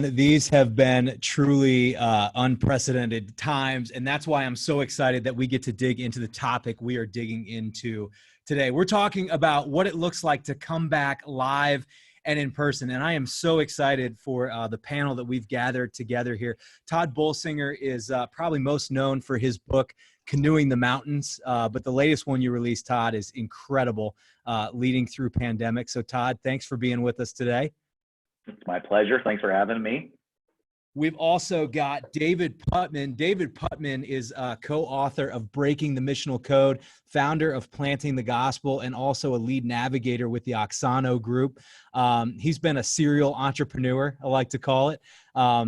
These have been truly unprecedented times, and that's why I'm so excited that we get to dig into the topic we are digging into today. We're talking about what it looks like to come back live and in person, and I am so excited for the panel that we've gathered together here. Tod Bolsinger is probably most known for his book, Canoeing the Mountains, but the latest one you released, Tod, is incredible, leading through pandemic. So, Tod, thanks for being with us today. It's my pleasure. Thanks for having me. We've also got David Putman. David Putman is a co-author of Breaking the Missional Code, founder of Planting the Gospel, and also a lead navigator with the Oxano Group. He's been a serial entrepreneur, I like to call it,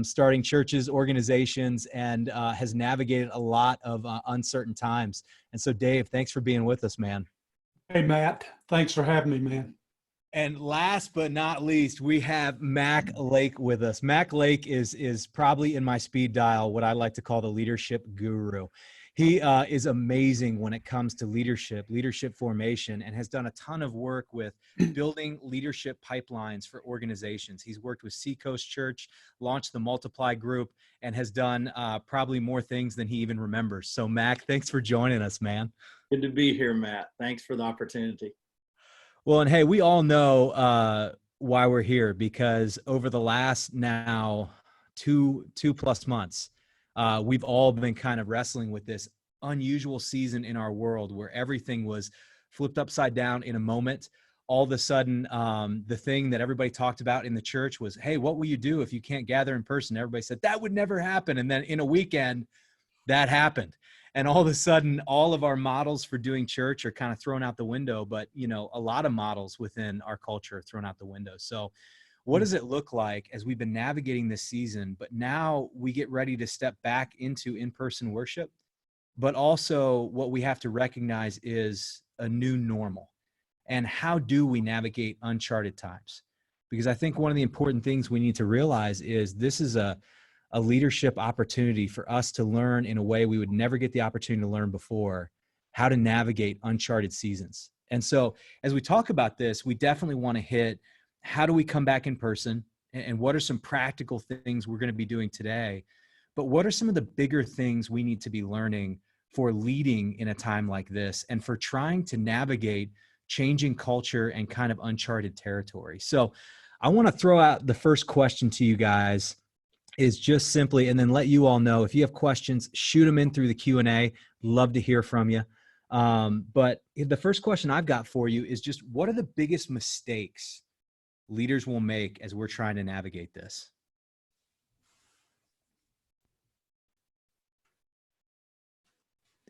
starting churches, organizations, and has navigated a lot of uncertain times. And so, Dave, thanks for being with us, man. Hey, Matt. Thanks for having me, man. And last but not least, we have Mac Lake with us. Mac Lake is probably in my speed dial what I like to call the leadership guru. He is amazing when it comes to leadership formation, and has done a ton of work with building leadership pipelines for organizations. He's worked with Seacoast Church, launched the Multiply Group, and has done probably more things than he even remembers. So Mac, thanks for joining us, man. Good to be here, Matt. Thanks for the opportunity. Well, and hey, we all know why we're here, because over the last now two plus months, we've all been kind of wrestling with this unusual season in our world where everything was flipped upside down in a moment. All of a sudden, the thing that everybody talked about in the church was, hey, what will you do if you can't gather in person? Everybody said that would never happen. And then in a weekend, that happened. And all of a sudden, all of our models for doing church are kind of thrown out the window. But, you know, a lot of models within our culture are thrown out the window. So what does it look like as we've been navigating this season, but now we get ready to step back into in-person worship? But also what we have to recognize is a new normal. And how do we navigate uncharted times? Because I think one of the important things we need to realize is this is a leadership opportunity for us to learn in a way we would never get the opportunity to learn before, how to navigate uncharted seasons. And so as we talk about this, we definitely want to hit, how do we come back in person? And what are some practical things we're going to be doing today? But what are some of the bigger things we need to be learning for leading in a time like this, and for trying to navigate changing culture and kind of uncharted territory? So I want to throw out the first question to you guys, is just simply, and then let you all know if you have questions, shoot them in through the Q&A. Love to hear from you. But the first question I've got for you is just, what are the biggest mistakes leaders will make as we're trying to navigate this?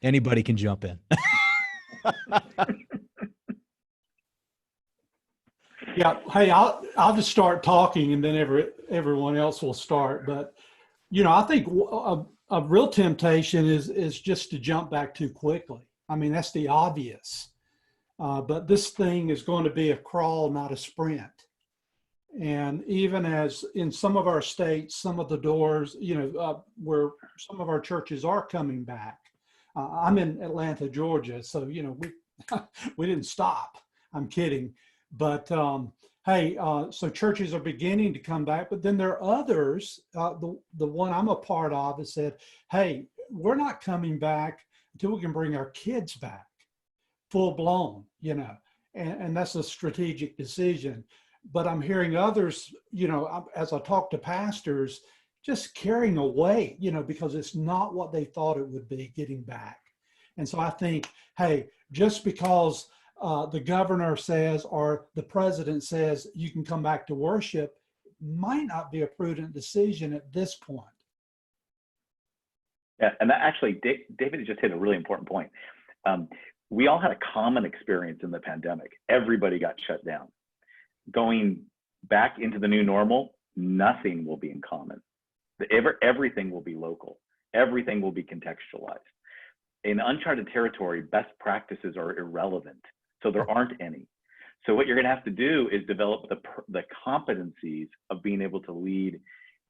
Anybody can jump in. Yeah. Hey, I'll just start talking, and then everyone else will start. But, you know, I think a real temptation is just to jump back too quickly. I mean, that's the obvious. But this thing is going to be a crawl, not a sprint. And even as in some of our states, some of the doors, you know, where some of our churches are coming back. I'm in Atlanta, Georgia, so, you know, we didn't stop. I'm kidding. But hey, so churches are beginning to come back, but then there are others. The one I'm a part of has said, hey, we're not coming back until we can bring our kids back full blown, you know, and that's a strategic decision. But I'm hearing others, you know, as I talk to pastors, just carrying away, you know, because it's not what they thought it would be getting back. And so I think, hey, just because the governor says or the president says you can come back to worship might not be a prudent decision at this point. Yeah, and that actually, David just hit a really important point. We all had a common experience in the pandemic. Everybody got shut down. Going back into the new normal, nothing will be in common. Everything will be local. Everything will be contextualized. In uncharted territory, best practices are irrelevant. So there aren't any. So what you're going to have to do is develop the competencies of being able to lead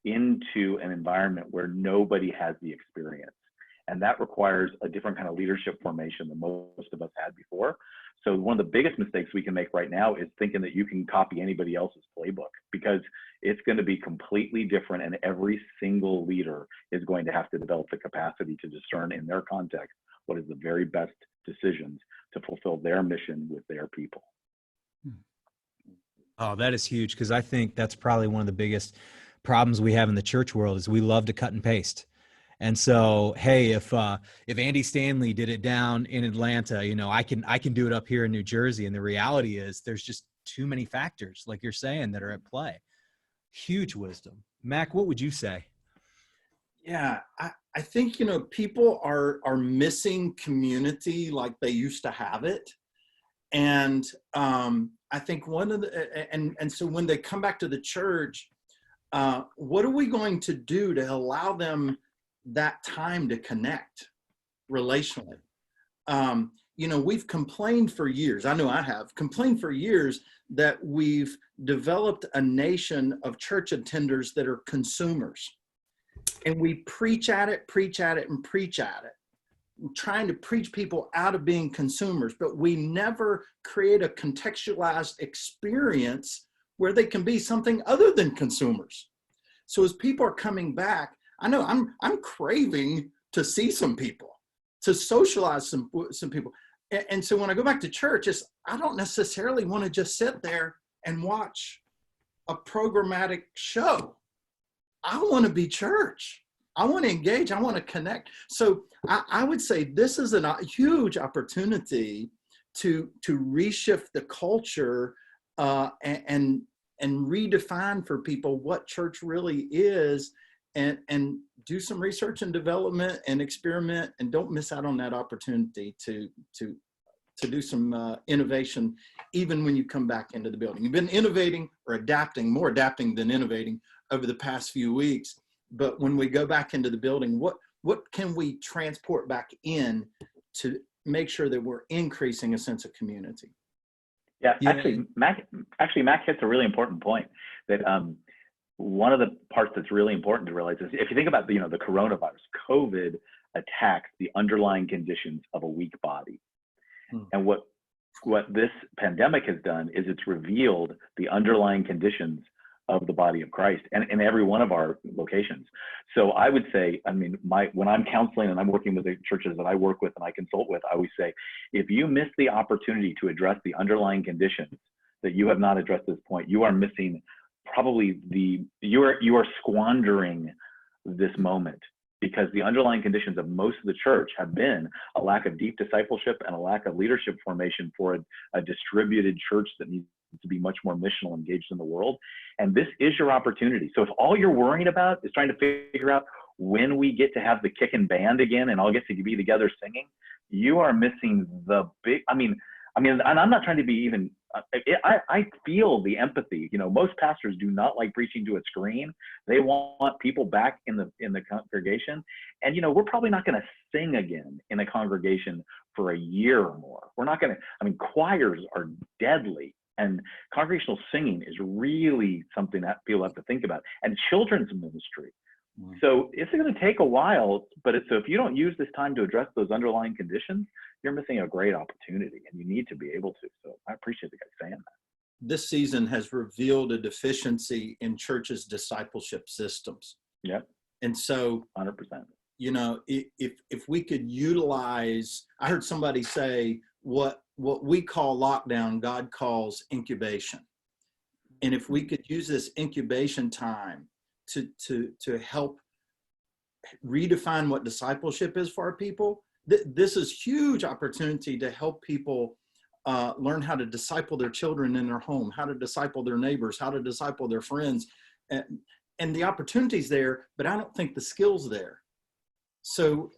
into an environment where nobody has the experience. And that requires a different kind of leadership formation than most of us had before. So one of the biggest mistakes we can make right now is thinking that you can copy anybody else's playbook, because it's going to be completely different, and every single leader is going to have to develop the capacity to discern in their context what is the very best decisions to fulfill their mission with their people. Oh, that is huge, because I think that's probably one of the biggest problems we have in the church world is we love to cut and paste. And so, hey, if Andy Stanley did it down in Atlanta, you know, I can do it up here in New Jersey. And the reality is there's just too many factors, like you're saying, that are at play. Huge wisdom. Mac, what would you say? Yeah, I think, you know, people are missing community like they used to have it. And I think one of the, and so when they come back to the church, what are we going to do to allow them that time to connect relationally? You know, we've complained for years, I know I have complained for years, that we've developed a nation of church attenders that are consumers. And we preach at it, and preach at it, trying to preach people out of being consumers, but we never create a contextualized experience where they can be something other than consumers. So as people are coming back, I know I'm craving to see some people, to socialize some people. And so when I go back to church, I don't necessarily want to just sit there and watch a programmatic show. I want to be church. I want to engage. I want to connect. So I would say this is a huge opportunity to reshift the culture and redefine for people what church really is, and do some research and development and experiment, and don't miss out on that opportunity to do some innovation, even when you come back into the building. You've been innovating or adapting, more adapting than innovating over the past few weeks. But when we go back into the building, what can we transport back in to make sure that we're increasing a sense of community? Yeah, actually, Mac hits a really important point, that one of the parts that's really important to realize is, if you think about the coronavirus, COVID attacks the underlying conditions of a weak body. And what this pandemic has done is it's revealed the underlying conditions of the body of Christ, and in every one of our locations. So I would say, I mean, when I'm counseling and I'm working with the churches that I work with and I consult with, I always say, if you miss the opportunity to address the underlying conditions that you have not addressed at this point, you are missing probably you are squandering this moment, because the underlying conditions of most of the church have been a lack of deep discipleship and a lack of leadership formation for a distributed church that needs to be much more missional, engaged in the world. And this is your opportunity. So if all you're worrying about is trying to figure out when we get to have the kicking band again and all get to be together singing, you are missing the big, I mean, and I'm not trying to be even, I feel the empathy. You know, most pastors do not like preaching to a screen. They want people back in the congregation. And, you know, we're probably not going to sing again in a congregation for a year or more. We're not going to, I mean, choirs are deadly. And congregational singing is really something that people have to think about. And children's ministry. Wow. So it's going to take a while, but so if you don't use this time to address those underlying conditions, you're missing a great opportunity, and you need to be able to. So I appreciate the guy saying that. This season has revealed a deficiency in churches' discipleship systems. Yeah. And so 100%. You know, if we could utilize, I heard somebody say, what we call lockdown, God calls incubation. And if we could use this incubation time to help redefine what discipleship is for our people, this is huge opportunity to help people learn how to disciple their children in their home, how to disciple their neighbors, how to disciple their friends. And the opportunity's there, but I don't think the skill's there. So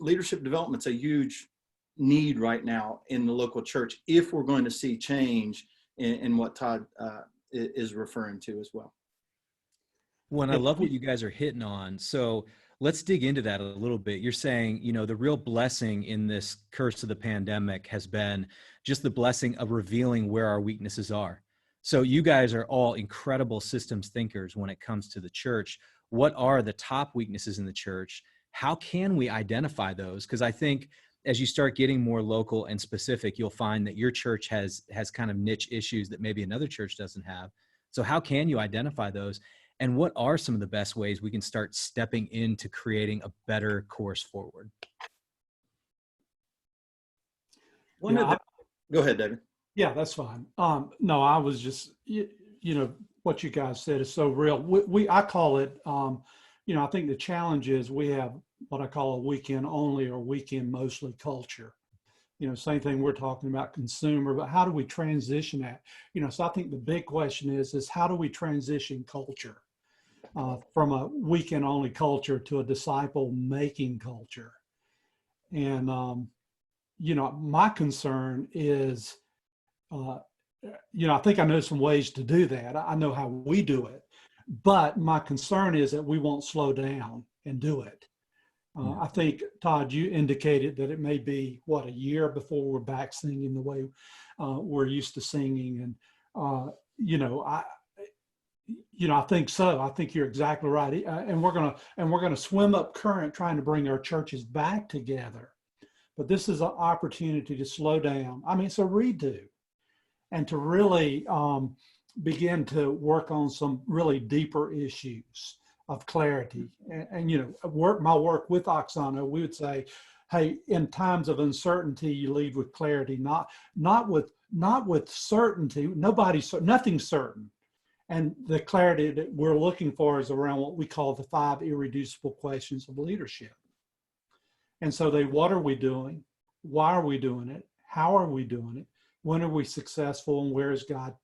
leadership development's a huge need right now in the local church if we're going to see change in what Tod is referring to as well. Well, and I love what you guys are hitting on. So let's dig into that a little bit. You're saying, you know, the real blessing in this curse of the pandemic has been just the blessing of revealing where our weaknesses are. So you guys are all incredible systems thinkers when it comes to the church. What are the top weaknesses in the church? how can we identify those? Because I think as you start getting more local and specific, you'll find that your church has kind of niche issues that maybe another church doesn't have. So how can you identify those? And what are some of the best ways we can start stepping into creating a better course forward? Go ahead, David. Yeah, that's fine. No, I was just, what you guys said is so real. I call it, I think the challenge is we have what I call a weekend only or weekend mostly culture. Same thing we're talking about consumer, but how do we transition that? So I think the big question is how do we transition culture from a weekend only culture to a disciple making culture? And, my concern is, I think I know some ways to do that. I know how we do it, but my concern is that we won't slow down and do it. I think, Todd, you indicated that it may be, a year before we're back singing the way we're used to singing. And, I think so. I think you're exactly right. And we're going to swim up current trying to bring our churches back together. But this is an opportunity to slow down. I mean, it's a redo. And to really begin to work on some really deeper issues of clarity. And my work with Oksana, we would say, hey, in times of uncertainty, you lead with clarity, not with certainty. Nothing's certain. And the clarity that we're looking for is around what we call the 5 irreducible questions of leadership. And so what are we doing? Why are we doing it? How are we doing it? When are we successful, and where is God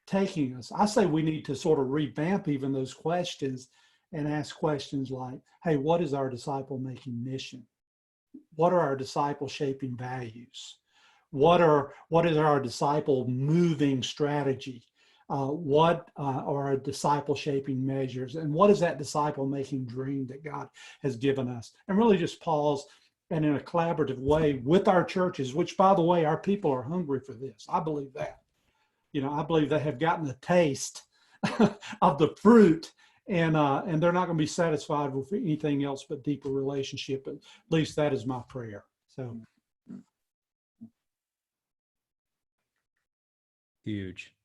taking us? I say we need to sort of revamp even those questions and ask questions like, hey, what is our disciple-making mission? What are our disciple-shaping values? What is our disciple-moving strategy? What are our disciple-shaping measures? And what is that disciple-making dream that God has given us? And really just pause and in a collaborative way with our churches, which, by the way, our people are hungry for this. I believe that. I believe they have gotten a taste of the fruit, and they're not going to be satisfied with anything else but deeper relationship. At least that is my prayer. So Huge.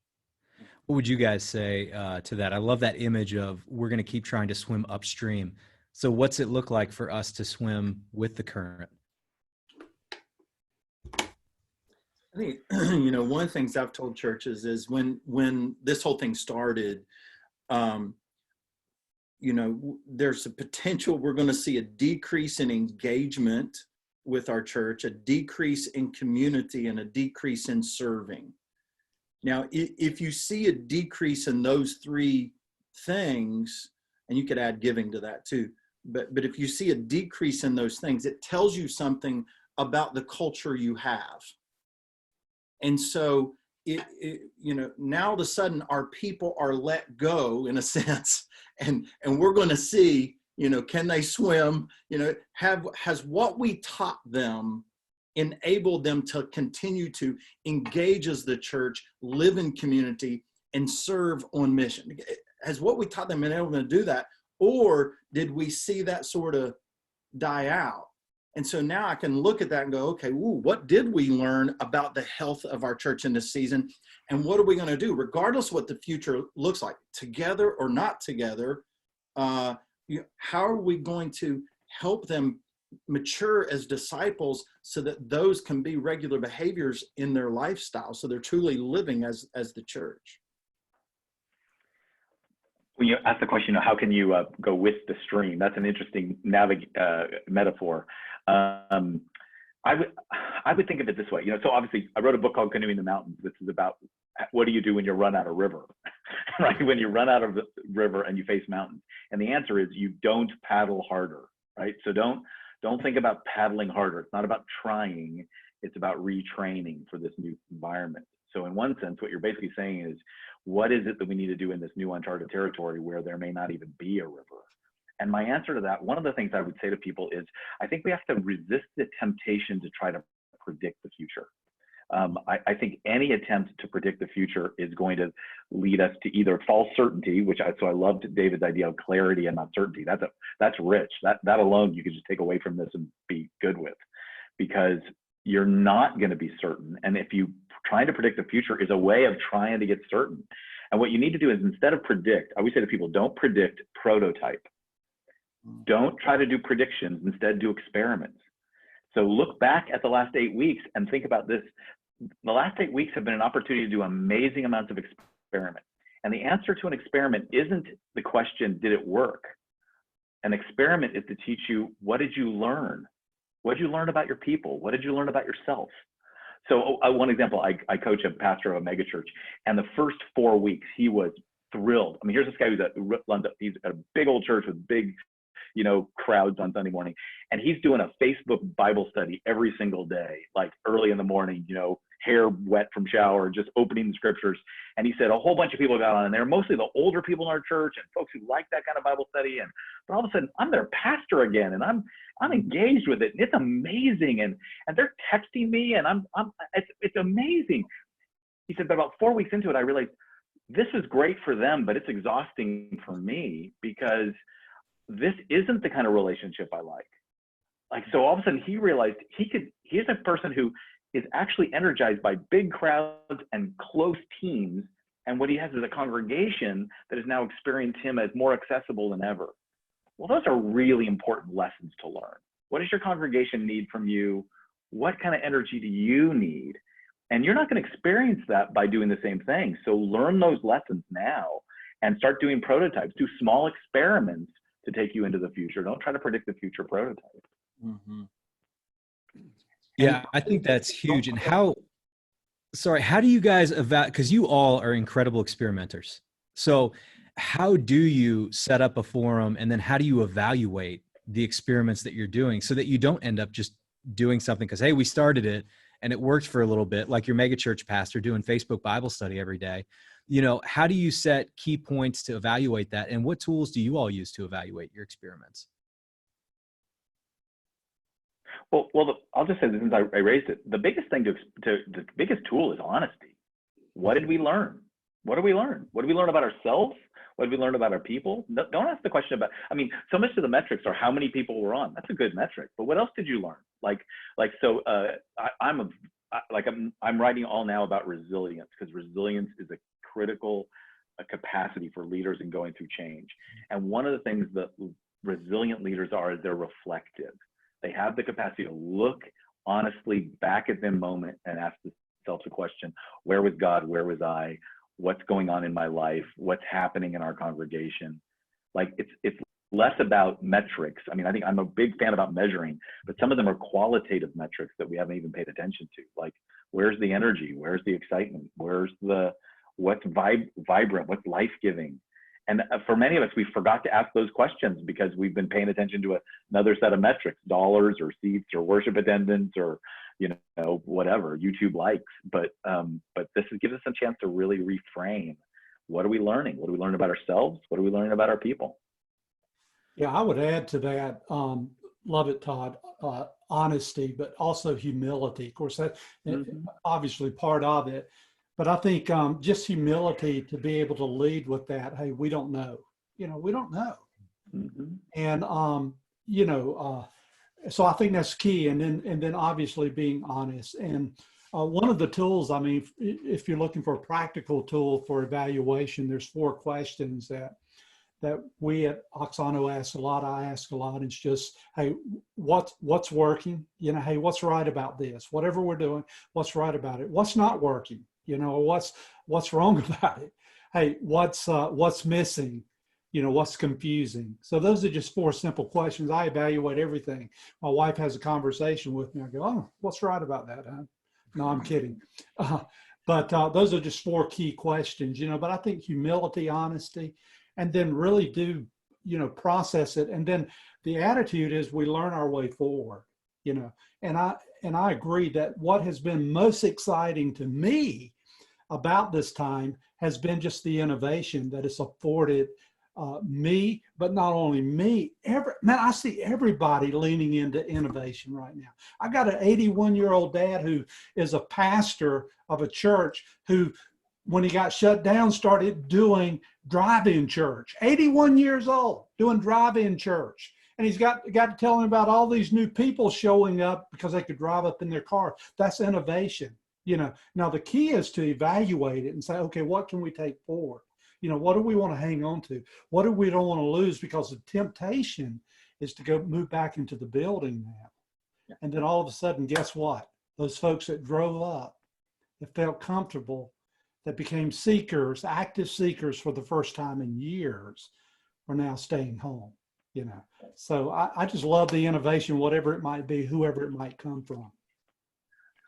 What would you guys say to that? I love that image of we're going to keep trying to swim upstream. So what's it look like for us to swim with the current? I think, one of the things I've told churches is when this whole thing started, there's a potential we're going to see a decrease in engagement with our church, a decrease in community, and a decrease in serving. Now, if you see a decrease in those 3 things, and you could add giving to that too, but if you see a decrease in those things, it tells you something about the culture you have. And so now all of a sudden our people are let go in a sense, and we're going to see, can they swim? Has what we taught them enabled them to continue to engage as the church, live in community, and serve on mission? Has what we taught them enabled them to do that? Or did we see that sort of die out? And so now I can look at that and go, okay, what did we learn about the health of our church in this season? And what are we going to do, regardless of what the future looks like, together or not together? How are we going to help them mature as disciples so that those can be regular behaviors in their lifestyle, so they're truly living as the church? When you ask the question, how can you go with the stream? That's an interesting metaphor. I would think of it this way. So obviously, I wrote a book called Canoeing the Mountains, which is about what do you do when you run out of river, right? When you run out of the river and you face mountains, and the answer is you don't paddle harder, right? So don't think about paddling harder. It's not about trying. It's about retraining for this new environment. So in one sense, what you're basically saying is, what is it that we need to do in this new uncharted territory where there may not even be a river? And my answer to that, one of the things I would say to people is, I think we have to resist the temptation to try to predict the future. I think any attempt to predict the future is going to lead us to either false certainty, so I loved David's idea of clarity and not certainty. That's rich. That alone you could just take away from this and be good with, because you're not going to be certain. And if you trying to predict the future is a way of trying to get certain. And what you need to do is, instead of predict, I always say to people, don't predict, prototype. Don't try to do predictions, instead do experiments. So look back at the last 8 weeks and think about this. The last 8 weeks have been an opportunity to do amazing amounts of experiment. And the answer to an experiment isn't the question, did it work? An experiment is to teach you, what did you learn? What did you learn about your people? What did you learn about yourself? So one example, I coach a pastor of a megachurch, and the first 4 weeks, he was thrilled. I mean, here's this guy he's at a big old church with big, crowds on Sunday morning. And he's doing a Facebook Bible study every single day, like early in the morning, hair wet from shower, just opening the scriptures. And he said a whole bunch of people got on in there, mostly the older people in our church and folks who like that kind of Bible study. But all of a sudden, I'm their pastor again, and I'm engaged with it. And it's amazing. And they're texting me, and it's amazing. He said, but about 4 weeks into it, I realized this is great for them, but it's exhausting for me, because this isn't the kind of relationship I like. So all of a sudden he realized he's a person who is actually energized by big crowds and close teams. And what he has is a congregation that has now experienced him as more accessible than ever. Well, those are really important lessons to learn. What does your congregation need from you? What kind of energy do you need? And you're not going to experience that by doing the same thing. So learn those lessons now and start doing prototypes. Do small experiments to take you into the future. Don't try to predict the future, prototype. Mm-hmm. Yeah, I think that's huge. And how do you guys evaluate, because you all are incredible experimenters. So how do you set up a forum, and then how do you evaluate the experiments that you're doing so that you don't end up just doing something because, hey, we started it and it worked for a little bit, like your megachurch pastor doing Facebook Bible study every day? How do you set key points to evaluate that? And what tools do you all use to evaluate your experiments? Well, I'll just say this, since I raised it. The biggest thing the biggest tool is honesty. What did we learn? What did we learn? What did we learn about ourselves? What did we learn about our people? Don't ask the question about, so much of the metrics are how many people were on. That's a good metric, but what else did you learn? I'm writing all now about resilience, because resilience is a critical capacity for leaders in going through change. And one of the things that resilient leaders are is they're reflective. They have the capacity to look honestly back at the moment and ask themselves a question: where was God? Where was I? What's going on in my life? What's happening in our congregation? It's less about metrics. I think I'm a big fan about measuring, but some of them are qualitative metrics that we haven't even paid attention to. Like, where's the energy? Where's the excitement? What's vibrant? What's life-giving? And for many of us, we forgot to ask those questions because we've been paying attention to another set of metrics: dollars or seats or worship attendance or, whatever, YouTube likes. But this gives us a chance to really reframe. What are we learning? What do we learn about ourselves? What are we learning about our people? Yeah, I would add to that. Love it, Todd. Honesty, but also humility. Of course, that obviously part of it. But I think just humility to be able to lead with that. Hey, we don't know. We don't know. Mm-hmm. And so I think that's key. And then obviously being honest. And one of the tools, if you're looking for a practical tool for evaluation, there's 4 questions that we at Oxano ask a lot. I ask a lot. And it's just, hey, what's working? Hey, what's right about this? Whatever we're doing, what's right about it? What's not working? What's wrong about it? Hey, what's missing? What's confusing? So those are just 4 simple questions. I evaluate everything. My wife has a conversation with me. I go, oh, what's right about that, huh? No, I'm kidding. But those are just 4 key questions, but I think humility, honesty, and then really do, process it. And then the attitude is we learn our way forward, and I agree that what has been most exciting to me about this time has been just the innovation that it's afforded me, but not only me, I see everybody leaning into innovation right now. I got an 81-year-old dad who is a pastor of a church who, when he got shut down, started doing drive-in church. 81 years old, doing drive-in church. And he's got to tell him about all these new people showing up because they could drive up in their car. That's innovation. Now the key is to evaluate it and say, okay, what can we take forward? What do we want to hang on to? What do we don't want to lose? Because the temptation is to move back into the building now. Yeah. And then all of a sudden, guess what? Those folks that drove up, that felt comfortable, that became seekers, active seekers for the first time in years, are now staying home. So I just love the innovation, whatever it might be, whoever it might come from.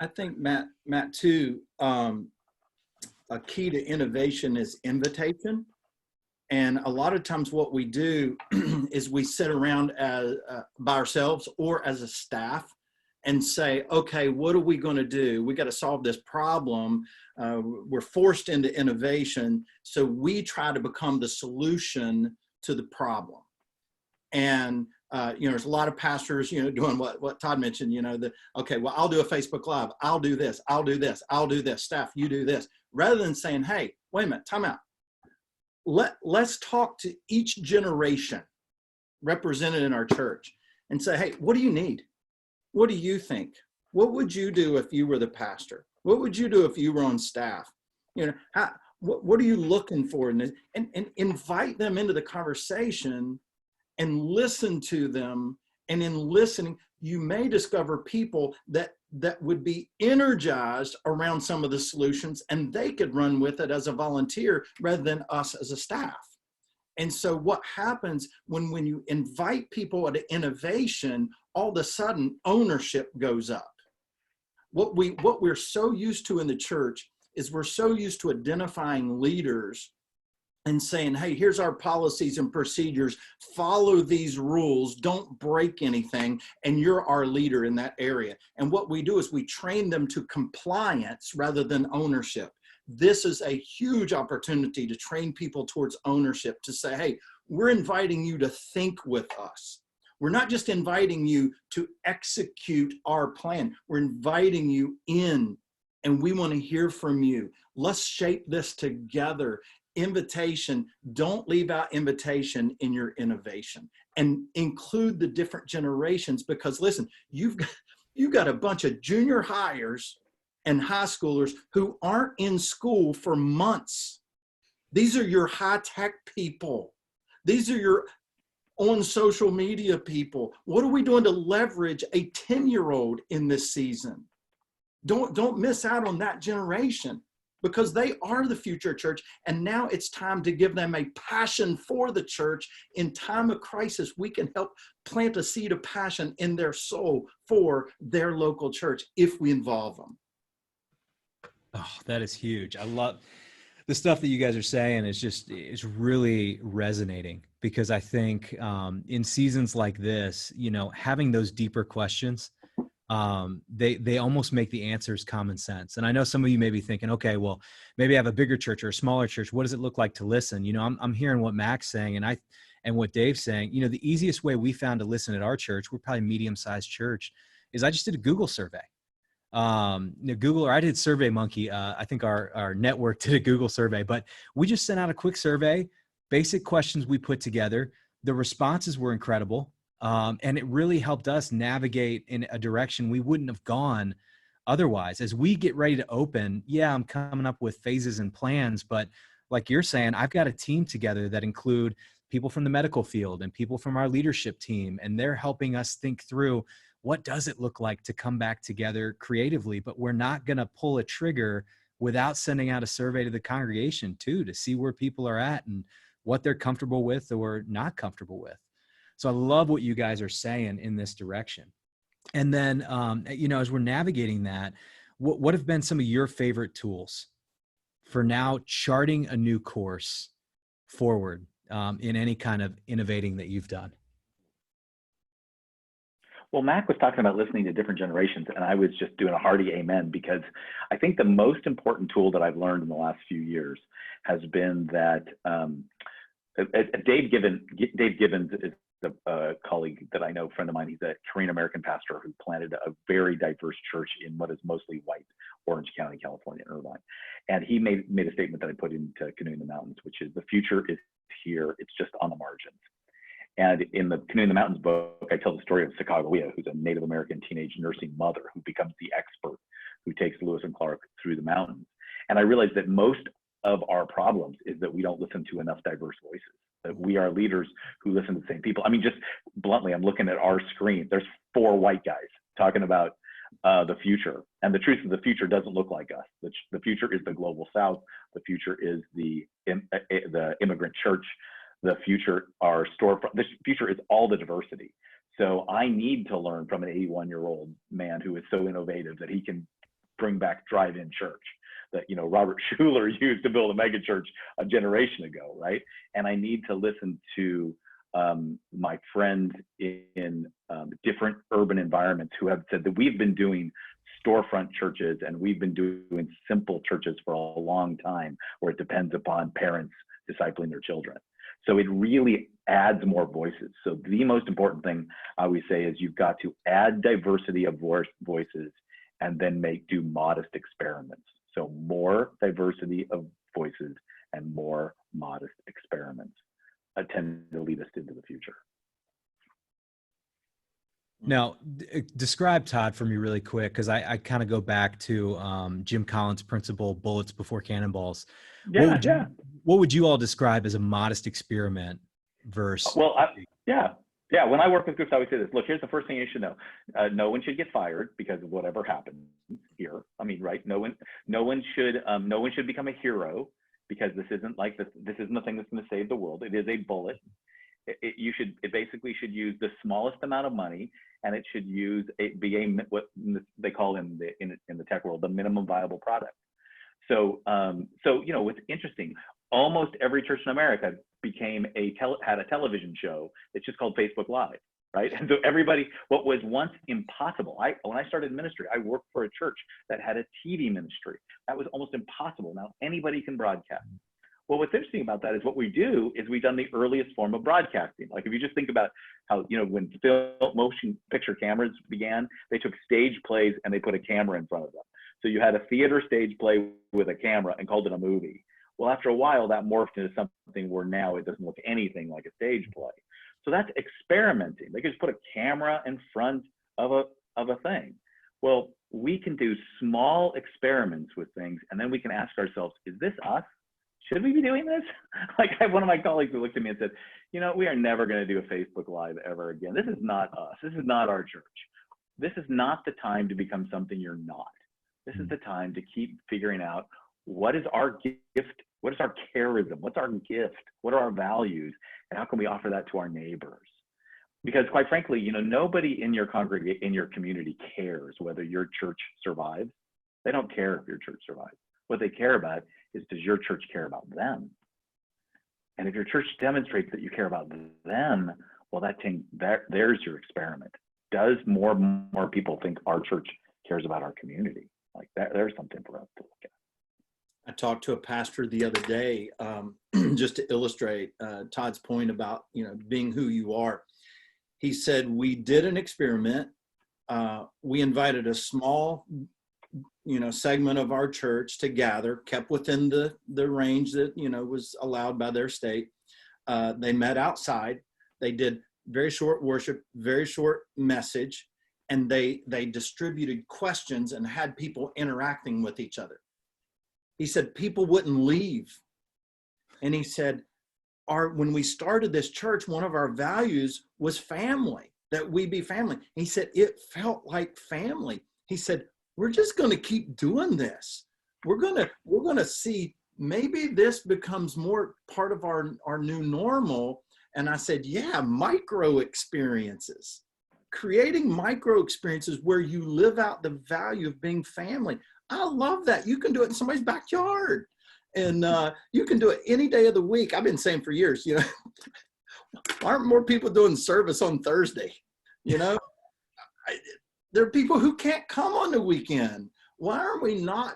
I think Matt too, a key to innovation is invitation. And a lot of times what we do is we sit around by ourselves or as a staff and say, okay, what are we going to do? We got to solve this problem. We're forced into innovation. So we try to become the solution to the problem. And there's a lot of pastors, doing what Tod mentioned, okay, well, I'll do a Facebook Live. I'll do this. I'll do this. I'll do this. Staff, you do this. Rather than saying, hey, wait a minute, time out. Let's talk to each generation represented in our church and say, hey, what do you need? What do you think? What would you do if you were the pastor? What would you do if you were on staff? What are you looking for in this? And invite them into the conversation and listen to them. And in listening, you may discover people that would be energized around some of the solutions, and they could run with it as a volunteer rather than us as a staff. And so what happens when you invite people at innovation, all of a sudden ownership goes up. What we're so used to in the church is we're so used to identifying leaders and saying, hey, here's our policies and procedures, follow these rules, don't break anything, and you're our leader in that area. And what we do is we train them to compliance rather than ownership. This is a huge opportunity to train people towards ownership, to say, hey, we're inviting you to think with us. We're not just inviting you to execute our plan. We're inviting you in, and we want to hear from you. Let's shape this together. Invitation, don't leave out invitation in your innovation, and include the different generations, because listen, you've got a bunch of junior hires and high schoolers who aren't in school for months. These are your high-tech people. These are your on social media people. What are we doing to leverage a 10-year-old in this season? Don't miss out on that generation, because they are the future church. And now it's time to give them a passion for the church. In time of crisis, we can help plant a seed of passion in their soul for their local church if we involve them. Oh, that is huge. I love the stuff that you guys are saying. It's really resonating, because I think in seasons like this, having those deeper questions, they almost make the answers common sense. And I know some of you may be thinking, okay, well, maybe I have a bigger church or a smaller church. What does it look like to listen? I'm hearing what Mac's saying and what Dave's saying. The easiest way we found to listen at our church, we're probably a medium-sized church, is I just did a Google survey. Google, or I did SurveyMonkey. I think our network did a Google survey, but we just sent out a quick survey, basic questions we put together. The responses were incredible. And it really helped us navigate in a direction we wouldn't have gone otherwise. As we get ready to open, I'm coming up with phases and plans, but like you're saying, I've got a team together that include people from the medical field and people from our leadership team, and they're helping us think through, what does it look like to come back together creatively? But we're not going to pull a trigger without sending out a survey to the congregation too, to see where people are at and what they're comfortable with or not comfortable with. So I love what you guys are saying in this direction. And then, as we're navigating that, what have been some of your favorite tools for now charting a new course forward in any kind of innovating that you've done? Well, Mac was talking about listening to different generations, and I was just doing a hearty amen, because I think the most important tool that I've learned in the last few years has been that Dave Gibbons is a colleague that I know, friend of mine. He's a Korean American pastor who planted a very diverse church in what is mostly white Orange County, California, Irvine. And he made a statement that I put into Canoeing the Mountains, which is the future is here. It's just on the margins. And in the Canoeing the Mountains book, I tell the story of Sacagawea, who's a Native American teenage nursing mother who becomes the expert who takes Lewis and Clark through the mountains. And I realized that most of our problems is that we don't listen to enough diverse voices, that we are leaders who listen to the same people. I mean, just bluntly, I'm looking at our screen. There's 4 white guys talking about the future. And the truth is the future doesn't look like us. The future is the global South. The future is the immigrant church. The future, our storefront. The future is all the diversity. So I need to learn from an 81-year-old man who is so innovative that he can bring back drive-in church that, you know, Robert Schuller used to build a mega church a generation ago, right? And I need to listen to my friends in different urban environments who have said that we've been doing storefront churches and we've been doing simple churches for a long time, where it depends upon parents discipling their children. So it really adds more voices. So the most important thing I always say is you've got to add diversity of voices and then do modest experiments. So more diversity of voices and more modest experiments tend to lead us into the future. Now, describe Tod for me really quick, because I kind of go back to Jim Collins' principle, bullets before cannonballs. What would you all describe as a modest experiment versus? Well, when I work with groups, I always say this. Look, here's the first thing you should know. No one should get fired because of whatever happened here. I mean, right? No one should become a hero because this isn't the thing that's going to save the world. It is a bullet. It basically should use the smallest amount of money, and it should be what they call in the tech world the minimum viable product. So you know what's interesting? Almost every church in America had a television show that's just called Facebook Live, right? And so what was once impossible. When I started ministry, I worked for a church that had a TV ministry. That was almost impossible. Now anybody can broadcast. Well, what's interesting about that is what we do is we've done the earliest form of broadcasting. Like if you just think about how, you know, when motion picture cameras began, they took stage plays and they put a camera in front of them. So you had a theater stage play with a camera and called it a movie. Well, after a while, that morphed into something where now it doesn't look anything like a stage play. So that's experimenting. They could just put a camera in front of a thing. Well, we can do small experiments with things, and then we can ask ourselves, is this us? Should we be doing this? Like I have one of my colleagues who looked at me and said, you know, we are never going to do a Facebook Live ever again. This is not us. This is not our church. This is not the time to become something you're not. This is the time to keep figuring out what is our gift, what is our charism, what's our gift, what are our values, and how can we offer that to our neighbors? Because quite frankly, you know, nobody in your in your community cares whether your church survives. They don't care if your church survives. What they care about is, does your church care about them? And if your church demonstrates that you care about them, well, there's your experiment. Does more people think our church cares about our community? Like there's something for us to look at. I talked to a pastor the other day, just to illustrate Tod's point about, you know, being who you are. He said, we did an experiment. We invited a small, you know, segment of our church to gather, kept within the range that, you know, was allowed by their state. They met outside. They did very short worship, very short message, and they distributed questions and had people interacting with each other. He said people wouldn't leave. And he said, when we started this church, one of our values was family, that we be family. He said, it felt like family. He said, we're just going to keep doing this. We're going to see maybe this becomes more part of our new normal. And I said, yeah, micro experiences, creating micro experiences where you live out the value of being family. I love that. You can do it in somebody's backyard, and you can do it any day of the week. I've been saying for years, you know, why aren't more people doing service on Thursday? You know, there are people who can't come on the weekend. Why aren't we not?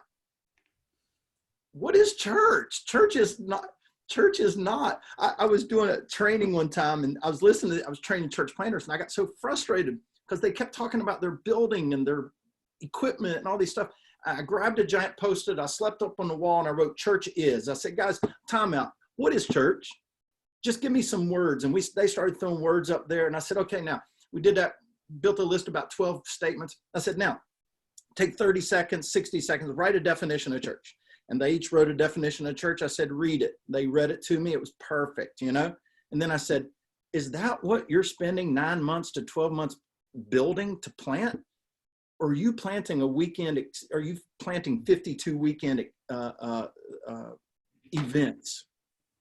What is church? Church is not, Church is not. I was doing a training one time, and I was training church planners, and I got so frustrated because they kept talking about their building and their equipment and all these stuff. I grabbed a giant Post-it, I slept up on the wall, and I wrote "church is." I said, guys, time out. What is church? Just give me some words. And they started throwing words up there. And I said, okay, now we did that, built a list of about 12 statements. I said, now take 30 seconds, 60 seconds, write a definition of church. And they each wrote a definition of church. I said, read it. They read it to me. It was perfect, you know? And then I said, is that what you're spending 9 months to 12 months building to plant? Or are you planting a weekend? Are you planting 52 weekend events?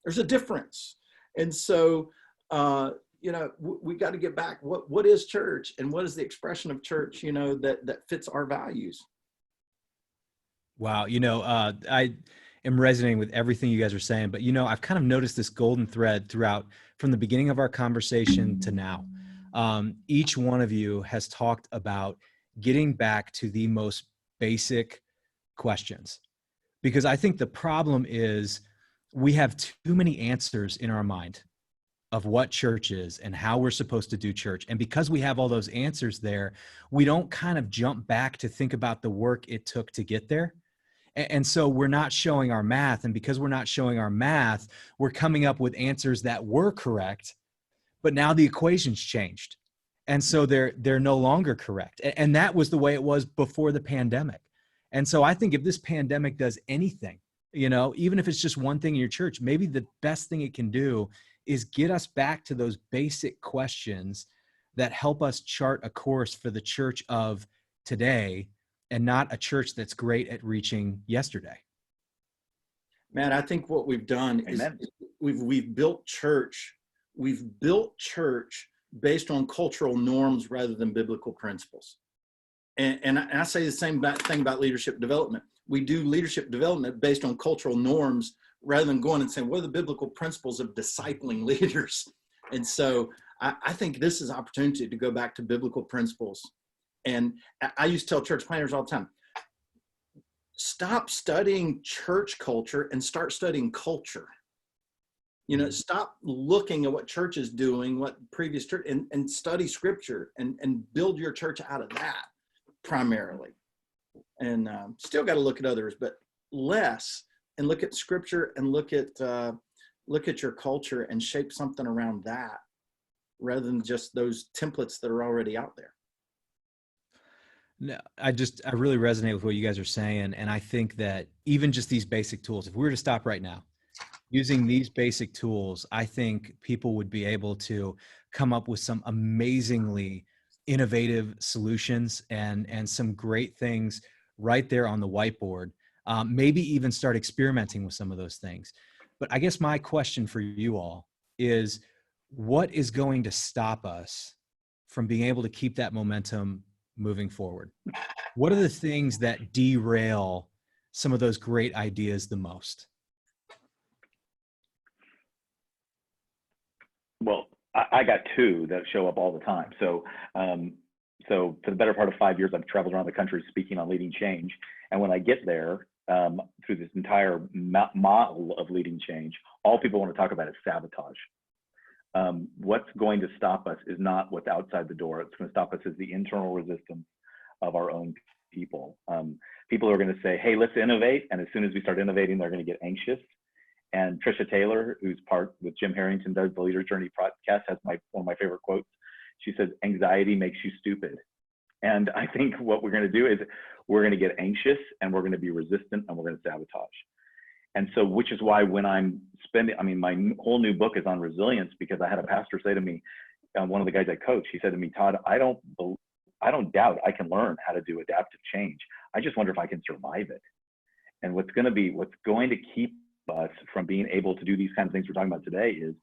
There's a difference. And so, you know, we got to get back. What is church, and what is the expression of church, you know, that fits our values? Wow. You know, I am resonating with everything you guys are saying, but, you know, I've kind of noticed this golden thread throughout from the beginning of our conversation to now. Each one of you has talked about getting back to the most basic questions, because I think the problem is we have too many answers in our mind of what church is and how we're supposed to do church. And because we have all those answers there, we don't kind of jump back to think about the work it took to get there. And so we're not showing our math. And because we're not showing our math, we're coming up with answers that were correct, but now the equation's changed. And so they're no longer correct. And that was the way it was before the pandemic. And so I think if this pandemic does anything, you know, even if it's just one thing in your church, maybe the best thing it can do is get us back to those basic questions that help us chart a course for the church of today, and not a church that's great at reaching yesterday. Man, I think what we've done Amen. is we've built church. We've built church based on cultural norms rather than biblical principles. And I say the same thing about leadership development. We do leadership development based on cultural norms rather than going and saying, what are the biblical principles of discipling leaders? And so I think this is an opportunity to go back to biblical principles. And I used to tell church planners all the time, stop studying church culture and start studying culture. You know, stop looking at what church is doing, what previous church, and study scripture and build your church out of that primarily. And still got to look at others, but less, and look at scripture and look at your culture and shape something around that rather than just those templates that are already out there. No, I really resonate with what you guys are saying. And I think that even just these basic tools, if we were to stop right now, using these basic tools, I think people would be able to come up with some amazingly innovative solutions and some great things right there on the whiteboard. Maybe even start experimenting with some of those things. But I guess my question for you all is, what is going to stop us from being able to keep that momentum moving forward? What are the things that derail some of those great ideas the most? Well, I got two that show up all the time. So for the better part of 5 years, I've traveled around the country speaking on leading change. And when I get there, through this entire model of leading change, all people want to talk about is sabotage. What's going to stop us is not what's outside the door. It's going to stop us is the internal resistance of our own people. People are going to say, hey, let's innovate. And as soon as we start innovating, they're going to get anxious. And Trisha Taylor, who's part with Jim Harrington, does the Leader Journey podcast, has one of my favorite quotes. She says, anxiety makes you stupid. And I think what we're going to do is we're going to get anxious and we're going to be resistant and we're going to sabotage. And so, which is why when I'm spending, my whole new book is on resilience, because I had a pastor say to me, one of the guys I coach, he said to me, Todd, I don't doubt I can learn how to do adaptive change. I just wonder if I can survive it. And what's going to keep us from being able to do these kinds of things we're talking about today is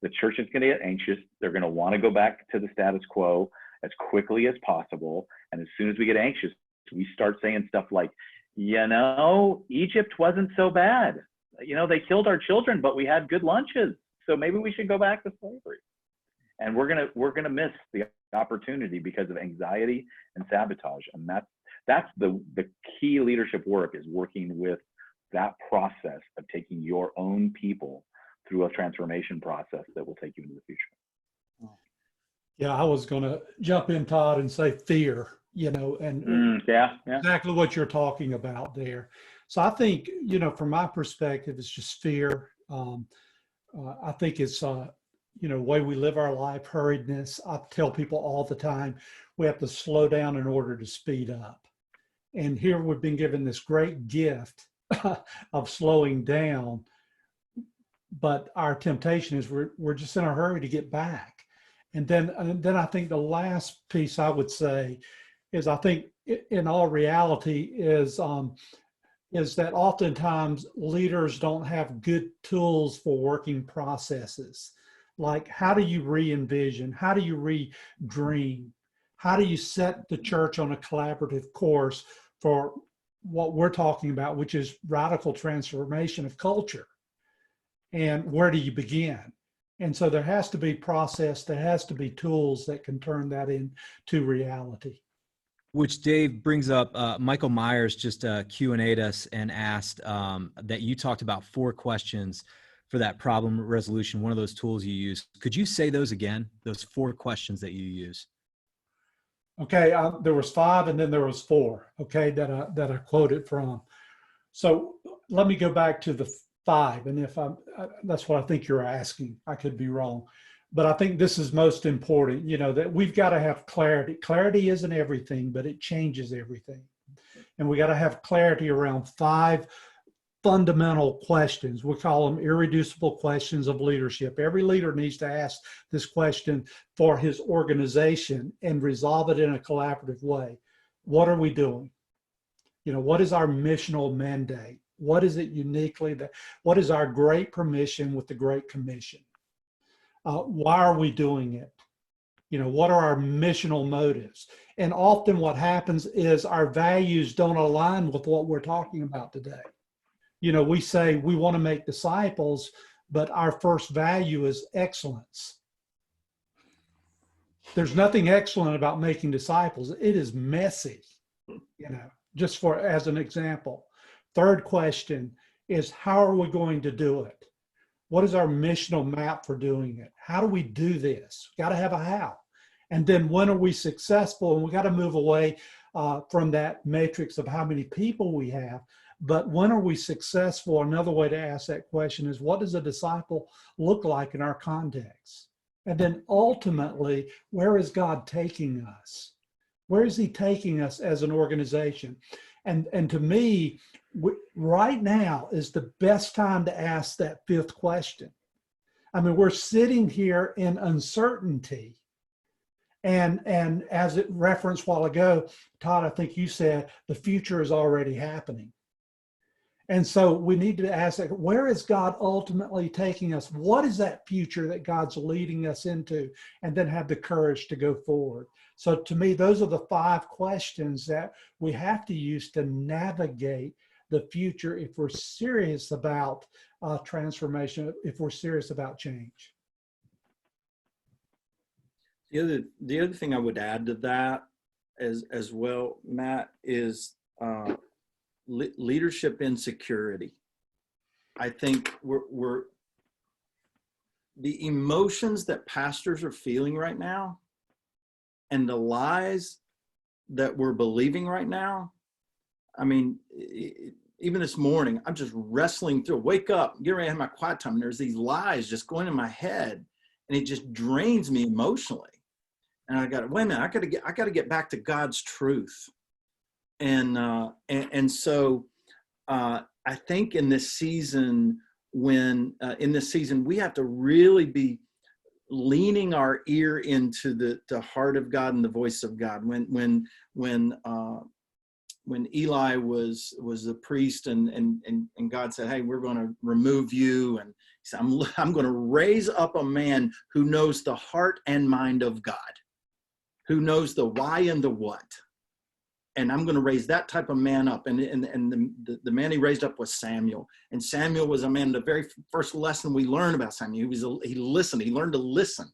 the church is going to get anxious. They're going to want to go back to the status quo as quickly as possible. And as soon as we get anxious, we start saying stuff like, Egypt wasn't so bad. They killed our children, but we had good lunches. So maybe we should go back to slavery. And we're gonna miss the opportunity because of anxiety and sabotage. And that's the key leadership work, is working with that process of taking your own people through a transformation process that will take you into the future. Yeah, I was going to jump in, Todd, and say fear, and Yeah. exactly what you're talking about there. So I think, from my perspective, it's just fear. I think it's, the way we live our life, hurriedness. I tell people all the time, we have to slow down in order to speed up. And here we've been given this great gift of slowing down, but our temptation is we're just in a hurry to get back. And then I think the last piece I would say is, I think in all reality is that oftentimes leaders don't have good tools for working processes. Like, how do you re-envision? How do you re-dream? How do you set the church on a collaborative course for what we're talking about, which is radical transformation of culture? And where do you begin? And so there has to be process, there has to be tools that can turn that into reality. Which Dave brings up, Michael Myers just Q&A'd us and asked that you talked about 4 questions for that problem resolution, one of those tools you use. Could you say those again, those 4 questions that you use? Okay, there was 5 and then there was 4, okay, that I quoted from. So let me go back to the 5, and if that's what I think you're asking. I could be wrong, but I think this is most important, that we've got to have clarity. Clarity isn't everything, but it changes everything. And we got to have clarity around 5 fundamental questions. We call them irreducible questions of leadership. Every leader needs to ask this question for his organization and resolve it in a collaborative way. What are we doing? What is our missional mandate? What is it uniquely what is our great permission with the Great Commission? Why are we doing it? What are our missional motives? And often what happens is our values don't align with what we're talking about today. We say we want to make disciples, but our first value is excellence. There's nothing excellent about making disciples. It is messy, just as an example. 3rd question is, how are we going to do it? What is our missional map for doing it? How do we do this? Got to have a how. And then when are we successful? And we got to move away from that matrix of how many people we have. But when are we successful? Another way to ask that question is, what does a disciple look like in our context? And then ultimately, where is God taking us? Where is he taking us as an organization? And to me, right now is the best time to ask that 5th question. I mean, we're sitting here in uncertainty. And as it referenced a while ago, Todd, I think you said the future is already happening. And so we need to ask, where is God ultimately taking us? What is that future that God's leading us into? And then have the courage to go forward. So to me, those are the 5 questions that we have to use to navigate the future if we're serious about transformation, if we're serious about change. The other thing I would add to that as well, Matt, is leadership insecurity. I think we're the emotions that pastors are feeling right now and the lies that we're believing right now. I mean, even this morning, I'm just wrestling through, wake up, get ready to have my quiet time. And there's these lies just going in my head and it just drains me emotionally. And I got to, wait a minute, I got to get back to God's truth. And so I think in this season, we have to really be leaning our ear into the heart of God and the voice of God. When Eli was the priest and God said, hey, we're going to remove you. And he said, I'm going to raise up a man who knows the heart and mind of God, who knows the why and the what. And I'm going to raise that type of man up. And the man he raised up was Samuel. And Samuel was a man, the very first lesson we learned about Samuel, he listened, he learned to listen.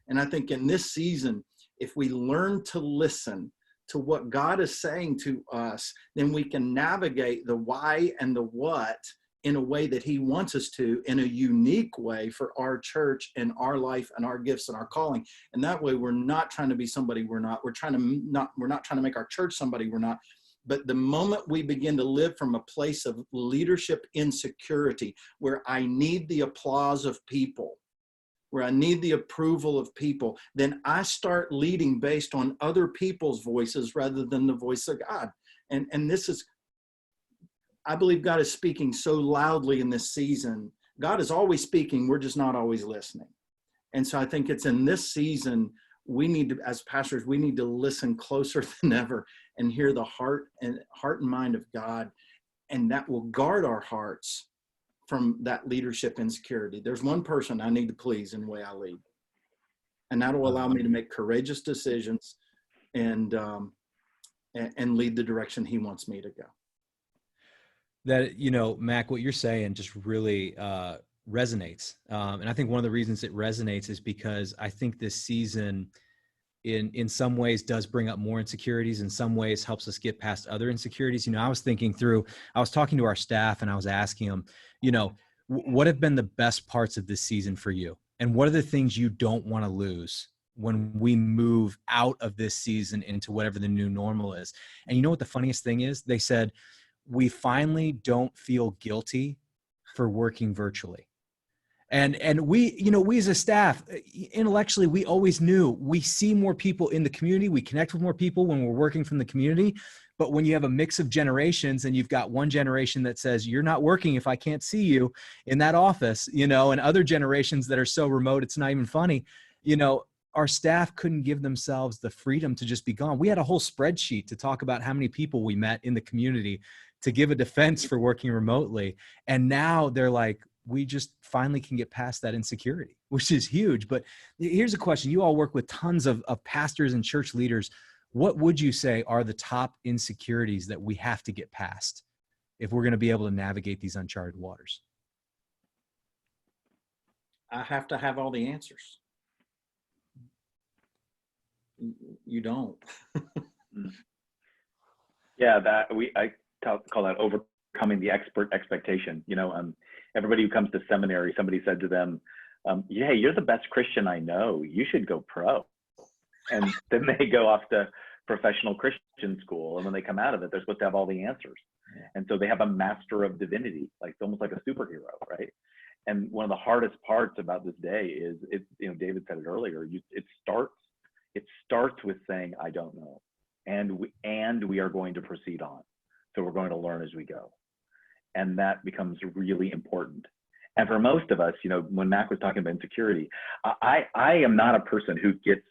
And I think in this season, if we learn to listen to what God is saying to us, then we can navigate the why and the what in a way that he wants us to, in a unique way for our church and our life and our gifts and our calling. And that way we're not trying to be somebody we're not. We're not trying to make our church somebody we're not. But the moment we begin to live from a place of leadership insecurity, where I need the applause of people, where I need the approval of people, then I start leading based on other people's voices rather than the voice of God. And this is, I believe God is speaking so loudly in this season. God is always speaking. We're just not always listening. And so I think it's in this season, we need to, as pastors, we need to listen closer than ever and hear the heart and mind of God. And that will guard our hearts from that leadership insecurity. There's one person I need to please in the way I lead. And that will allow me to make courageous decisions and lead the direction he wants me to go. That, Mac, what you're saying just really resonates. And I think one of the reasons it resonates is because I think this season in some ways does bring up more insecurities, in some ways helps us get past other insecurities. I was talking to our staff and I was asking them, what have been the best parts of this season for you? And what are the things you don't want to lose when we move out of this season into whatever the new normal is? And you know what the funniest thing is? They said, we finally don't feel guilty for working virtually. And we, we as a staff, intellectually, we always knew we see more people in the community. We connect with more people when we're working from the community. But when you have a mix of generations and you've got one generation that says, you're not working if I can't see you in that office, and other generations that are so remote, it's not even funny, our staff couldn't give themselves the freedom to just be gone. We had a whole spreadsheet to talk about how many people we met in the community to give a defense for working remotely. And now they're like, we just finally can get past that insecurity, which is huge. But here's a question. You all work with tons of pastors and church leaders. What would you say are the top insecurities that we have to get past if we're going to be able to navigate these uncharted waters? I have to have all the answers. You don't. Yeah, I call that overcoming the expert expectation. Everybody who comes to seminary, somebody said to them, yeah, you're the best Christian I know. You should go pro. And then they go off to professional Christian school. And when they come out of it, they're supposed to have all the answers. And so they have a master of divinity, like almost like a superhero, right? And one of the hardest parts about this day is, David said it earlier, it starts with saying, I don't know. And we are going to proceed on. So we're going to learn as we go. And that becomes really important. And for most of us, when Mac was talking about insecurity, I am not a person who gets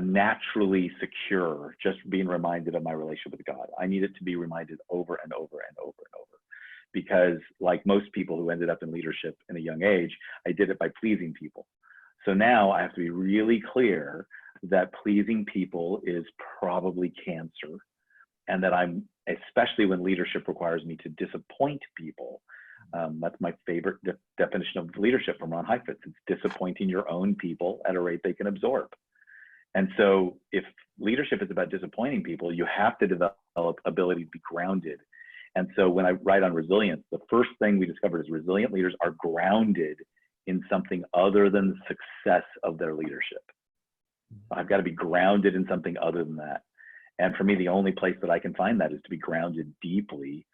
naturally secure just being reminded of my relationship with God. I need it to be reminded over and over and over and over. Because like most people who ended up in leadership in a young age, I did it by pleasing people. So now I have to be really clear that pleasing people is probably cancer, and that I'm, especially when leadership requires me to disappoint people. That's my favorite definition of leadership from Ron Heifetz. It's disappointing your own people at a rate they can absorb. And so if leadership is about disappointing people, you have to develop ability to be grounded. And so when I write on resilience, the first thing we discovered is resilient leaders are grounded in something other than the success of their leadership. I've got to be grounded in something other than that. And for me, the only place that I can find that is to be grounded deeply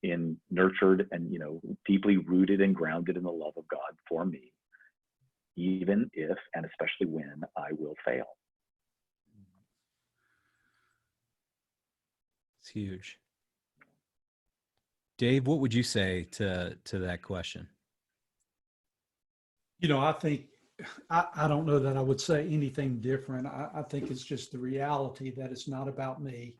in, nurtured and, deeply rooted and grounded in the love of God for me, even if, and especially when, I will fail. It's huge. Dave, what would you say to that question? I think, I don't know that I would say anything different. I think it's just the reality that it's not about me.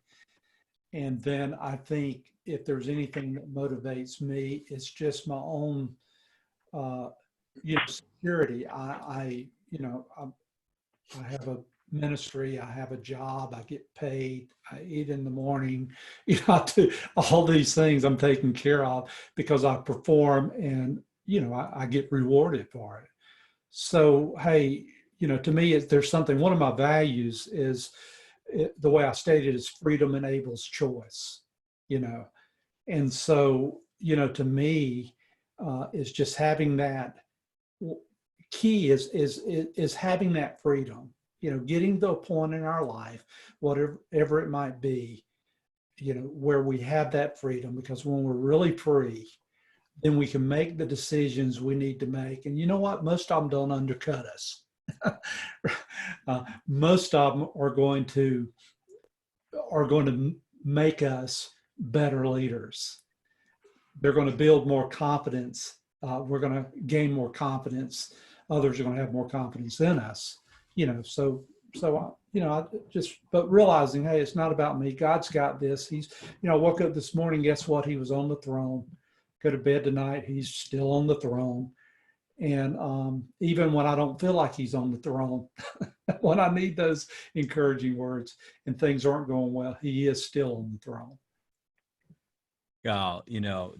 And then I think if there's anything that motivates me, it's just my own, security. I have a ministry, I have a job, I get paid, I eat in the morning, I do all these things I'm taken care of because I perform and, I get rewarded for it. So, hey, to me, there's something, one of my values is the way I stated is freedom enables choice, and so, to me, is just having that key is having that freedom, getting to a point in our life, whatever it might be, where we have that freedom, because when we're really free, then we can make the decisions we need to make. And you know what? Most of them don't undercut us. Most of them are going to make us better leaders. They're going to build more confidence. We're going to gain more confidence. Others are going to have more confidence in us. But realizing, hey, it's not about me. God's got this. I woke up this morning, guess what? He was on the throne. Go to bed tonight, he's still on the throne. And even when I don't feel like he's on the throne, when I need those encouraging words and things aren't going well, he is still on the throne. Oh,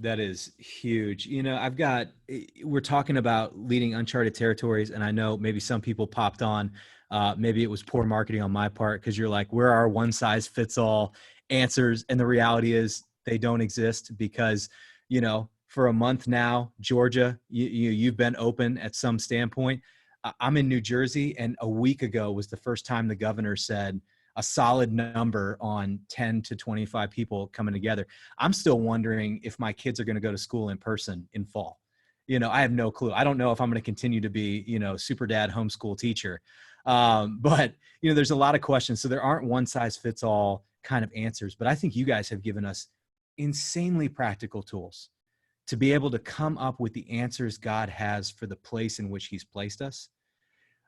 that is huge. We're talking about leading uncharted territories. And I know maybe some people popped on, maybe it was poor marketing on my part, because you're like, where are one size fits all answers? And the reality is they don't exist, because, for a month now, Georgia, you've been open at some standpoint. I'm in New Jersey, and a week ago was the first time the governor said a solid number on 10 to 25 people coming together. I'm still wondering if my kids are going to go to school in person in fall. I have no clue. I don't know if I'm going to continue to be, super dad homeschool teacher. But, there's a lot of questions. So there aren't one size fits all kind of answers, but I think you guys have given us insanely practical tools to be able to come up with the answers God has for the place in which he's placed us.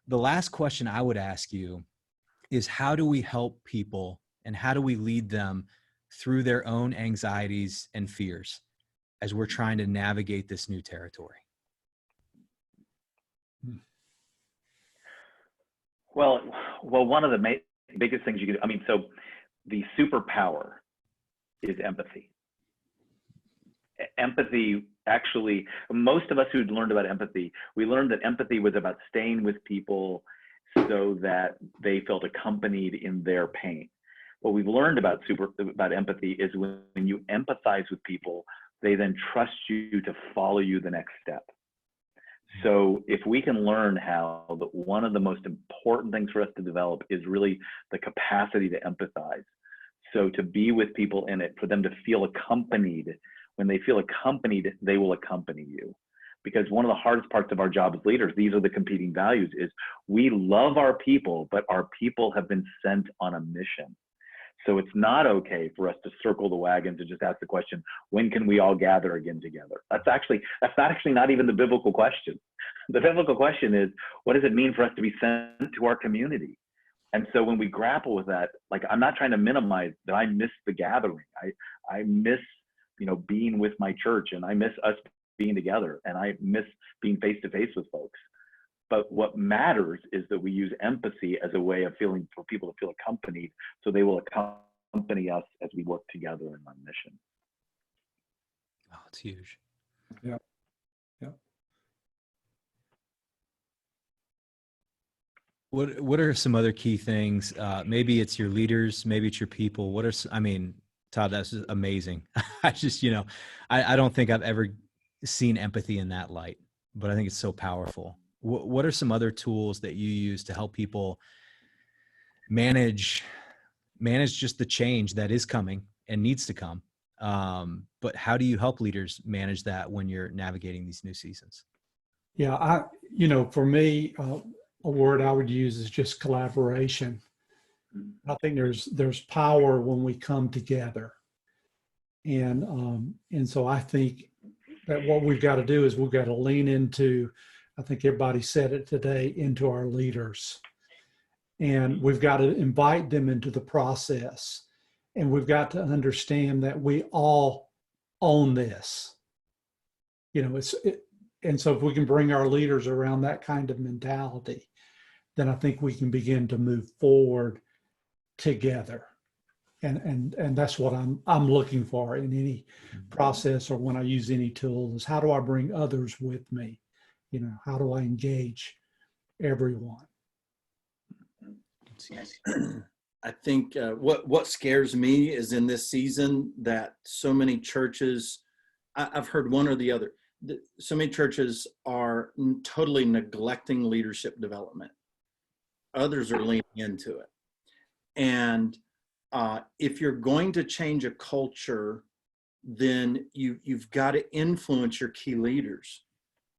The last question I would ask you is, how do we help people and how do we lead them through their own anxieties and fears as we're trying to navigate this new territory? Well, one of the biggest things you could, so the superpower is empathy. Empathy, actually, most of us who'd learned about empathy, we learned that empathy was about staying with people so that they felt accompanied in their pain. What we've learned about empathy is when you empathize with people, they then trust you to follow you the next step. So if we can learn how that one of the most important things for us to develop is really the capacity to empathize. So to be with people in it, for them to feel accompanied. When they feel accompanied, they will accompany you. Because one of the hardest parts of our job as leaders, these are the competing values, is we love our people, but our people have been sent on a mission. So it's not okay for us to circle the wagons and just ask the question, when can we all gather again together? That's not even the biblical question. The biblical question is, what does it mean for us to be sent to our community? And so when we grapple with that, I'm not trying to minimize that I miss the gathering. I miss being with my church, and I miss us being together, and I miss being face to face with folks. But what matters is that we use empathy as a way of for people to feel accompanied, so they will accompany us as we work together in our mission. Oh, it's huge. Yeah. What are some other key things? Maybe it's your leaders, maybe it's your people. Todd, that's amazing. I just, I don't think I've ever seen empathy in that light, but I think it's so powerful. What are some other tools that you use to help people manage just the change that is coming and needs to come? But how do you help leaders manage that when you're navigating these new seasons? Yeah, for me, a word I would use is just collaboration. I think there's power when we come together, and so I think that what we've got to do is we've got to lean into, I think everybody said it today, into our leaders, and we've got to invite them into the process, and we've got to understand that we all own this. And so if we can bring our leaders around that kind of mentality, then I think we can begin to move forward together. And that's what I'm looking for in any process, or when I use any tool, is how do I bring others with me? How do I engage everyone? I think what scares me is in this season that so many churches, I've heard one or the other, so many churches are totally neglecting leadership development. Others are leaning into it. And if you're going to change a culture, then you've got to influence your key leaders.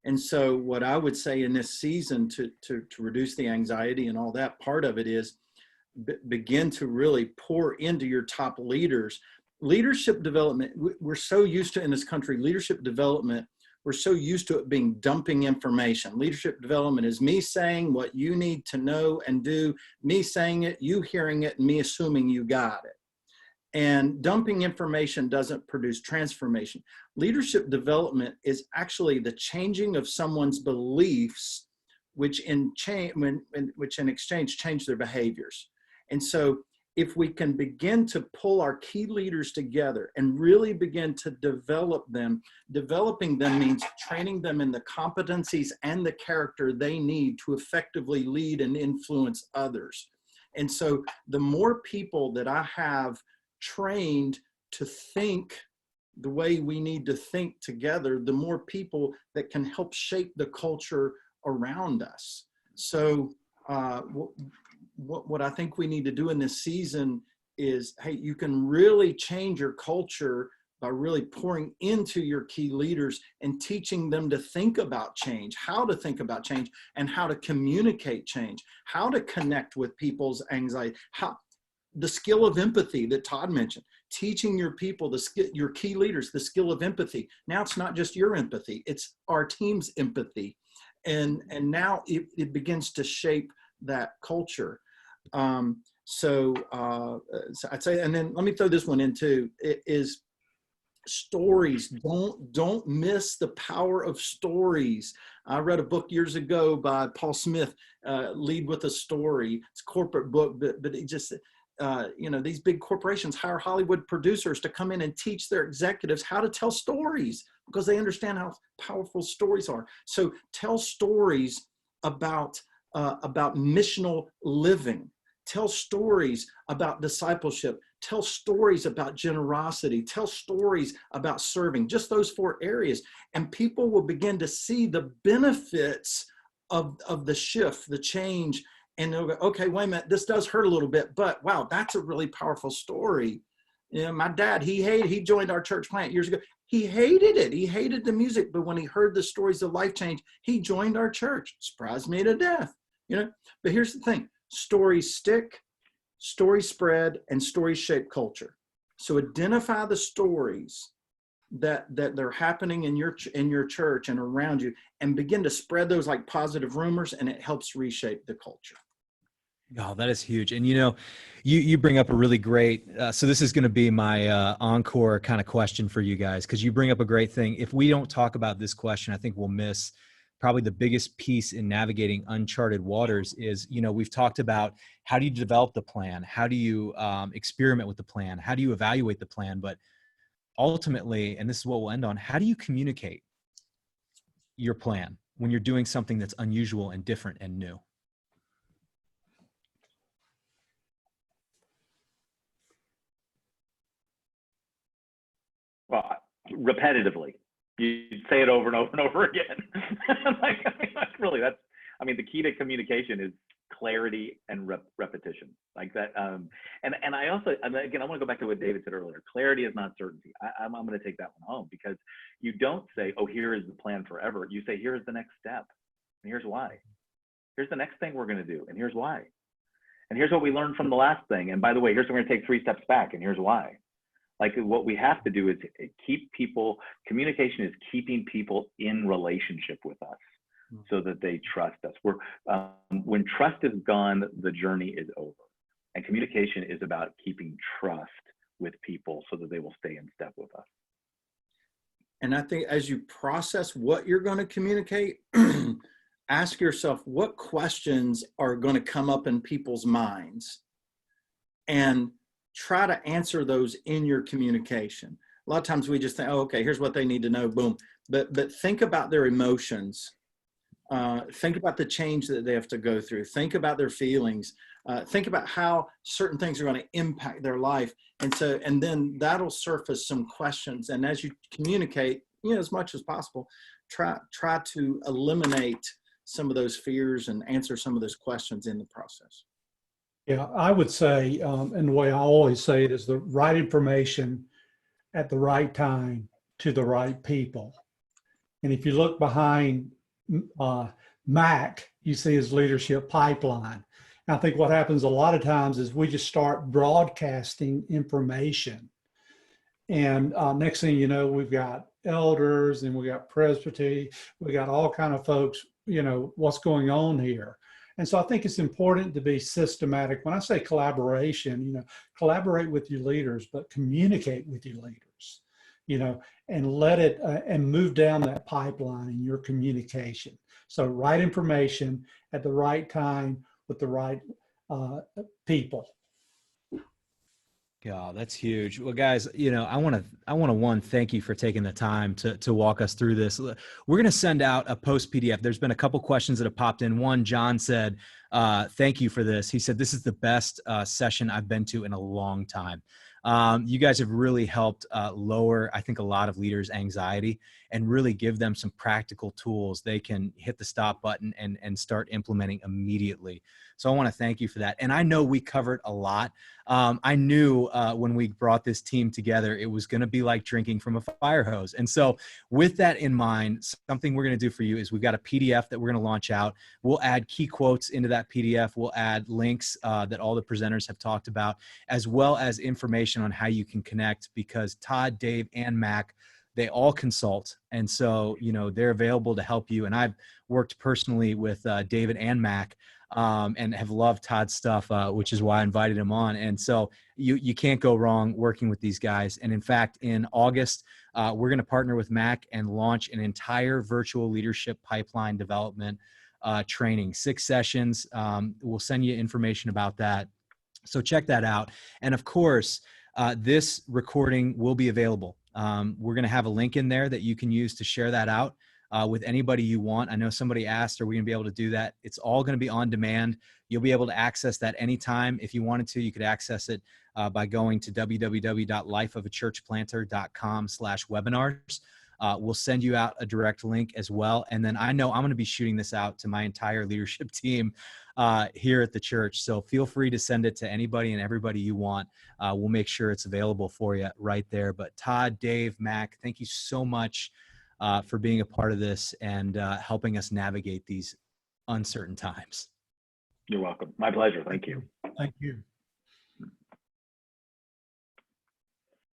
And so what I would say in this season to reduce the anxiety and all that, part of it is begin to really pour into your top leaders. Leadership development, we're so used to in this country, leadership development, we're so used to it being dumping information. Leadership development is me saying what you need to know and do, me saying it, you hearing it, and me assuming you got it. And dumping information doesn't produce transformation. Leadership development is actually the changing of someone's beliefs, which in exchange change their behaviors. And so if we can begin to pull our key leaders together and really begin to develop them, developing them means training them in the competencies and the character they need to effectively lead and influence others. And so the more people that I have trained to think the way we need to think together, the more people that can help shape the culture around us. So what I think we need to do in this season is, hey, you can really change your culture by really pouring into your key leaders and teaching them to think about change, how to think about change, and how to communicate change, how to connect with people's anxiety, the skill of empathy that Tod mentioned, teaching your people, your key leaders, the skill of empathy. Now it's not just your empathy, it's our team's empathy. And now it begins to shape that culture. So I'd say, and then let me throw this one in too, is stories. Don't miss the power of stories. I read a book years ago by Paul Smith, Lead with a Story. It's a corporate book, but it just, these big corporations hire Hollywood producers to come in and teach their executives how to tell stories because they understand how powerful stories are. So tell stories about missional living. Tell stories about discipleship. Tell stories about generosity. Tell stories about serving. Just those 4 areas. And people will begin to see the benefits of the shift, the change. And they'll go, okay, wait a minute, this does hurt a little bit, but wow, that's a really powerful story. My dad, he joined our church plant years ago. He hated it. He hated the music, but when he heard the stories of life change, he joined our church. Surprised me to death, But here's the thing. Stories stick, stories spread, and stories shape culture. So identify the stories that they're happening in your church and around you, and begin to spread those like positive rumors, and it helps reshape the culture. Oh, that is huge. And you bring up a really great, so this is going to be my encore kind of question for you guys, because you bring up a great thing. If we don't talk about this question, I think we'll miss probably the biggest piece in navigating uncharted waters is, we've talked about how do you develop the plan? How do you experiment with the plan? How do you evaluate the plan? But ultimately, and this is what we'll end on, how do you communicate your plan when you're doing something that's unusual and different and new? Well, repetitively. You say it over and over and over again. The key to communication is clarity and repetition, like that. And I also, again, I want to go back to what David said earlier. Clarity is not certainty. I'm going to take that one home, because you don't say, oh, here is the plan forever. You say, here's the next step, and here's why. Here's the next thing we're going to do, and here's why. And here's what we learned from the last thing. And by the way, here's what we're going to take 3 steps back, and here's why. Like, what we have to do is communication is keeping people in relationship with us so that they trust us. When trust is gone, the journey is over. And communication is about keeping trust with people so that they will stay in step with us. And I think as you process what you're going to communicate, ask yourself what questions are going to come up in people's minds, and try to answer those in your communication. A lot of times we just think, oh, okay, here's what they need to know, boom. But think about their emotions. Think about the change that they have to go through. Think about their feelings. Think about how certain things are going to impact their life. And then that'll surface some questions. And as you communicate, as much as possible, try to eliminate some of those fears and answer some of those questions in the process. Yeah, I would say, and the way I always say it is the right information at the right time to the right people. And if you look behind Mac, you see his leadership pipeline. And I think what happens a lot of times is we just start broadcasting information. And next thing you know, we've got elders and we got presbytery, we got all kind of folks, you know, what's going on here. And so I think it's important to be systematic. When I say collaboration, you know, collaborate with your leaders, but communicate with your leaders, you know, and let it and move down that pipeline in your communication. So right information at the right time with the right people. Yeah, that's huge. Well, guys, you know, I want to thank you for taking the time to walk us through this. We're going to send out a post PDF. There's been a couple questions that have popped in. One, John said, thank you for this. He said, this is the best session I've been to in a long time. You guys have really helped lower, I think, a lot of leaders' anxiety and really give them some practical tools they can hit the stop button and start implementing immediately. So I want to thank you for that. And I know we covered a lot. I knew when we brought this team together, it was going to be like drinking from a fire hose. And so with that in mind, something we're going to do for you is we've got a PDF that we're going to launch out. We'll add key quotes into that PDF. We'll add links that all the presenters have talked about, as well as information on how you can connect, because Tod, Dave, and Mac, they all consult. And so, you know, they're available to help you. And I've worked personally with David and Mac and have loved Tod's stuff, which is why I invited him on. And so you can't go wrong working with these guys. And in fact, in August, we're going to partner with Mac and launch an entire virtual leadership pipeline development training, 6 sessions. We'll send you information about that. So check that out. And of course, this recording will be available. We're going to have a link in there that you can use to share that out with anybody you want. I know somebody asked, are we going to be able to do that? It's all going to be on demand. You'll be able to access that anytime. If you wanted to, you could access it by going to www.lifeofachurchplanter.com/webinars. We'll send you out a direct link as well. And then I know I'm going to be shooting this out to my entire leadership team here at the church. So feel free to send it to anybody and everybody you want. We'll make sure it's available for you right there. But Tod, Dave, Mac, thank you so much for being a part of this and helping us navigate these uncertain times. You're welcome. My pleasure. Thank you. Thank you.